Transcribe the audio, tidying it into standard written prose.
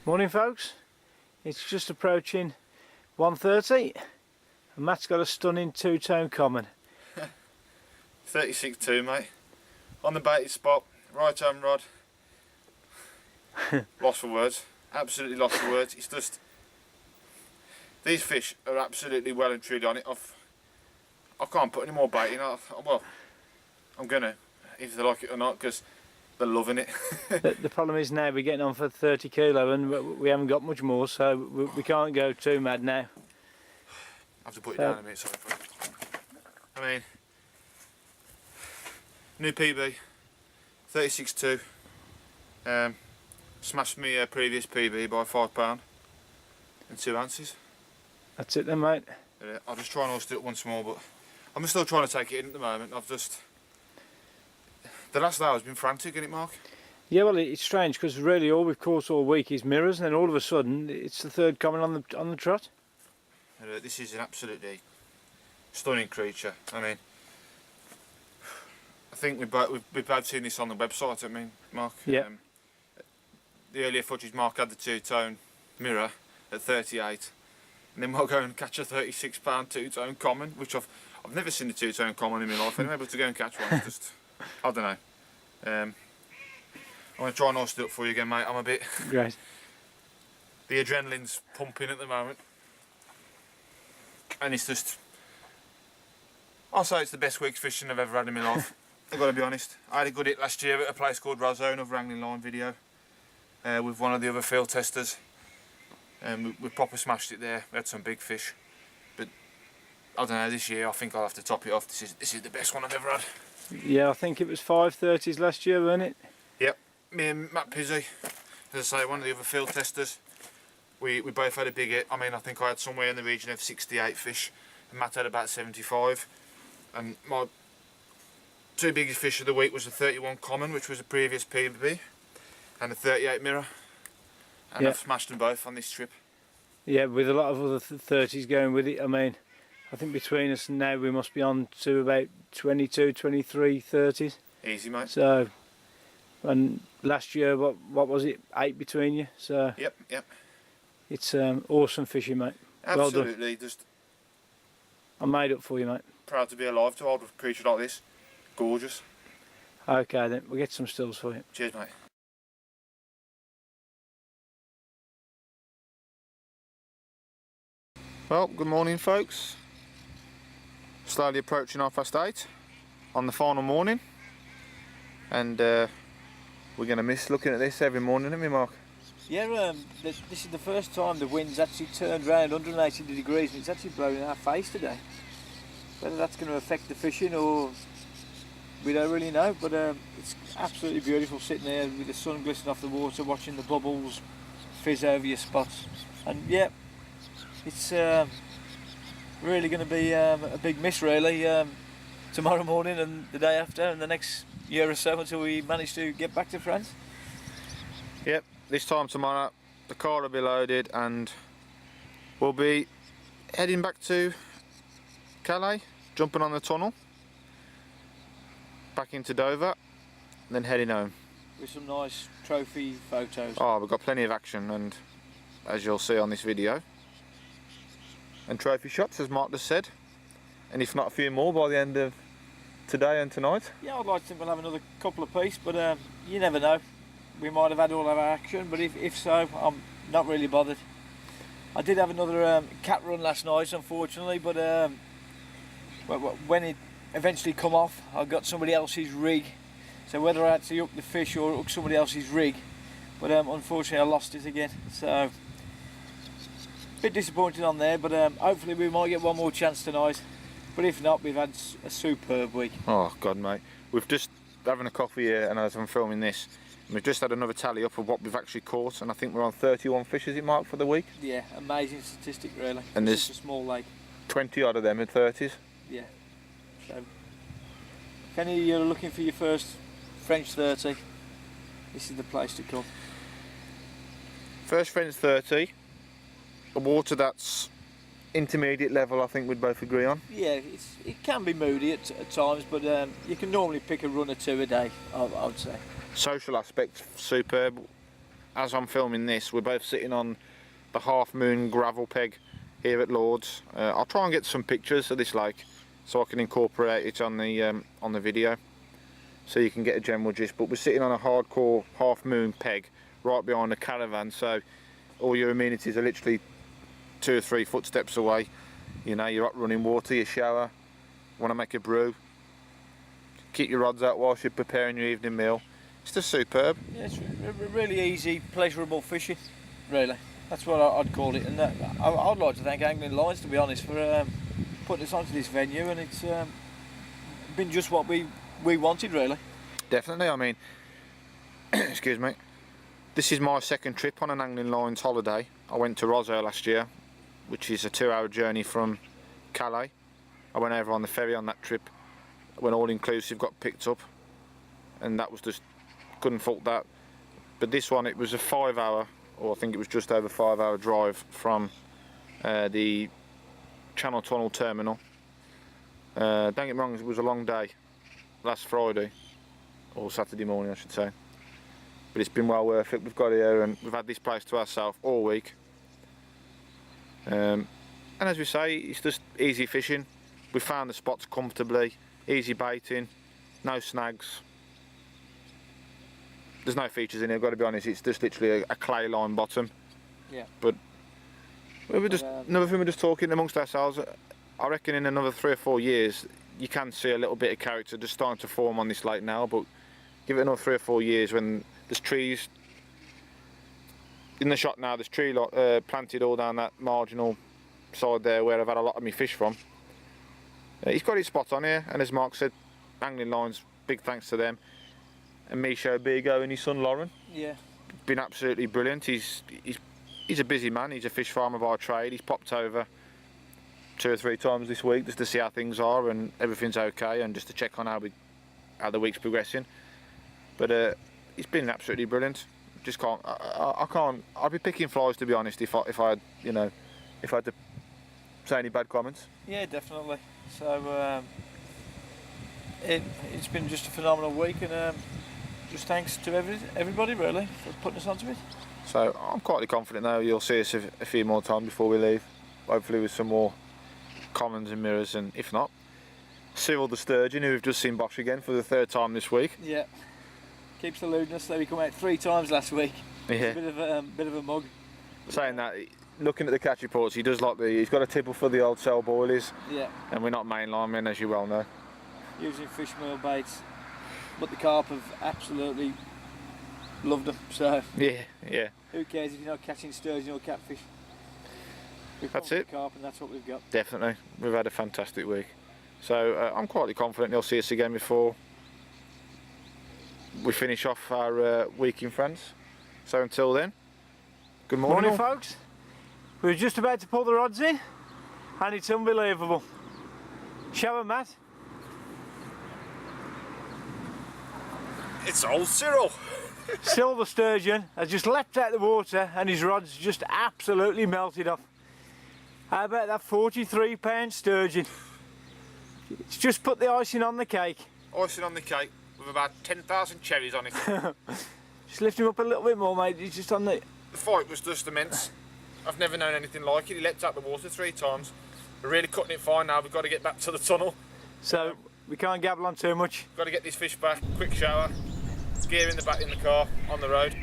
Morning folks, it's just approaching 1:30 and Matt's got a stunning two-tone common. 36.2 mate, on the baited spot, right hand rod. Lost for words, absolutely lost for words. It's just, these fish are absolutely well and truly on it. I can't put any more bait in. Well, I'm gonna, if they like it or not, because they're loving it. The problem is now we're getting on for 30 kilo and we haven't got much more, so we can't go too mad now. I have to put it down a minute, sorry. I mean, new PB, 36.2. Smashed me previous PB by £5 and 2 ounces. That's it then, mate. Yeah, I'll just try and hoist it up once more, but I'm still trying to take it in at the moment. The last hour's been frantic, isn't it, Mark? Yeah, well, it's strange because really all we've caught all week is mirrors, and then all of a sudden it's the third common on the trot. This is an absolutely stunning creature. I mean, I think we've both seen this on the website. I mean, Mark. Yeah. The earlier footage, Mark had the two-tone mirror at 38, and then we'll go and catch a 36-pound two-tone common, which I've never seen a two-tone common in my life. I'm able to go and catch one. Just, I don't know. I'm going to try and hoist it up for you again, mate. I'm a bit... Great. The adrenaline's pumping at the moment. And it's just... I'll say it's the best week's fishing I've ever had in my life. I've got to be honest. I had a good hit last year at a place called Rosso, another angling line video, with one of the other field testers. We proper smashed it there. We had some big fish. But I don't know, this year I think I'll have to top it off. This is the best one I've ever had. Yeah, I think it was 5:30s last year, wasn't it? Yep, me and Matt Pizzey, as I say, one of the other field testers, we both had a big hit. I mean, I think I had somewhere in the region of 68 fish, and Matt had about 75. And my two biggest fish of the week was a 31 common, which was a previous PB, and a 38 mirror. And yeah. I've smashed them both on this trip. Yeah, with a lot of other 30s going with it. I mean, I think between us now we must be on to about 22, 23 30s. Easy, mate. So, and last year, what was it? 8 between you. So Yep. it's awesome fishing, mate. Absolutely, well done. just I'm made up for you, mate. proud to be alive to hold a creature like this. Gorgeous. Okay then, we'll get some stills for you. Cheers, mate. Well, good morning, folks. Slowly approaching 8:30 on the final morning, and we're going to miss looking at this every morning, aren't we, Mark? Yeah, this is the first time the wind's actually turned around 180 degrees and it's actually blowing in our face today. Whether that's going to affect the fishing or we don't really know, but it's absolutely beautiful sitting there with the sun glistening off the water, watching the bubbles fizz over your spots. And yeah, it's really going to be a big miss really tomorrow morning and the day after and the next year or so until we manage to get back to France. Yep, this time tomorrow the car will be loaded and we'll be heading back to Calais, jumping on the tunnel, back into Dover, and then heading home. With some nice trophy photos. Oh, we've got plenty of action, and as you'll see on this video, and trophy shots, as Mark just said, and if not a few more by the end of today and tonight. Yeah, I'd like to think we'll have another couple of pieces, but you never know. We might have had all of our action, but if so, I'm not really bothered. I did have another cat run last night, unfortunately, but when it eventually come off, I got somebody else's rig. So whether I had to hook the fish or hook somebody else's rig, but unfortunately I lost it again. So a bit disappointed on there, but hopefully we might get one more chance tonight. But if not, we've had a superb week. Oh God, mate, we've just having a coffee here, and as I'm filming this, we've just had another tally up of what we've actually caught, and I think we're on 31 fish, is it, Mark, for the week? Yeah, amazing statistic really. And it's there's a small lake. 20 odd of them in 30s. Yeah. So if any of you are looking for your first French 30, this is the place to come. First French 30, a water that's intermediate level, I think we'd both agree on. Yeah, it can be moody at times, but you can normally pick a run or two a day, I would say. Social aspect, superb. as I'm filming this, we're both sitting on the Half Moon gravel peg here at Lord's. I'll try and get some pictures of this lake so I can incorporate it on the video, so you can get a general gist. But we're sitting on a hardcore Half Moon peg right behind the caravan, so all your amenities are literally 2 or 3 footsteps away. You know, you're hot running water, your shower, want to make a brew, keep your rods out whilst you're preparing your evening meal. It's just superb. Yeah, it's really easy, pleasurable fishing, really. That's what I'd call it. And I'd like to thank Angling Lines, to be honest, for putting us onto this venue, and it's been just what we wanted, really. Definitely. I mean, excuse me, this is my second trip on an Angling Lines holiday. I went to Roseau last year, which is a 2-hour journey from Calais. I went over on the ferry on that trip when all inclusive got picked up, and that was just, couldn't fault that. But this one, it was a 5-hour, or I think it was just over 5-hour drive from the Channel Tunnel terminal. Don't get me wrong, it was a long day last Friday, or Saturday morning I should say, but it's been well worth it. We've got here and we've had this place to ourselves all week, and as we say, it's just easy fishing. We found the spots comfortably, easy baiting, no snags. There's no features in here, I've got to be honest. It's just literally a clay line bottom. Yeah. But we were just another thing, we're just talking amongst ourselves. I reckon in another 3 or 4 years you can see a little bit of character just starting to form on this lake now. But give it another 3 or 4 years when there's trees in the shot now. There's tree planted all down that marginal side there where I've had a lot of my fish from. He's got his spot on here, and as Mark said, Angling Lines, big thanks to them. And Micho Bigo and his son Lauren. Yeah. Been absolutely brilliant. He's a busy man. He's a fish farmer by trade. He's popped over 2 or 3 times this week just to see how things are and everything's okay, and just to check on how the week's progressing. But he's been absolutely brilliant. Just can't. I can't. I'd be picking flies, to be honest, if I had, you know, if I had to say any bad comments. Yeah, definitely. So it's been just a phenomenal week, and just thanks to everybody really for putting us onto it. So I'm quite confident now you'll see us a few more times before we leave, hopefully with some more commons and mirrors, and if not, Cyril the sturgeon, who we've just seen bosh again for the 3rd time this week. Yeah, keeps eluding us. Though he come out 3 times last week. Yeah. It's a bit of a mug. Saying that, looking at the catch reports, he does like he's got a tipple for the old cell boilies. Yeah. And we're not mainline men, as you well know. Using fish meal baits, but the carp have absolutely loved them. So yeah. Who cares if you're not catching sturgeon or catfish? That's it. Carp, and that's what we've got. Definitely, we've had a fantastic week. So I'm quite confident you'll see us again before we finish off our week in France. So until then, good morning, Morning, folks. We were just about to pull the rods in, and it's unbelievable. Shower, Matt. It's old Cyril. Silver sturgeon has just leapt out of the water, and his rod's just absolutely melted off. How about that 43-pound sturgeon? It's just put the icing on the cake. Icing on the cake with about 10,000 cherries on it. Just lift him up a little bit more, mate. He's just on the... The fight was just immense. I've never known anything like it. He leapt out the water 3 times. We're really cutting it fine now. We've got to get back to the tunnel. So we can't gabble on too much. Got to get this fish back. Quick shower. Gear in the car on the road.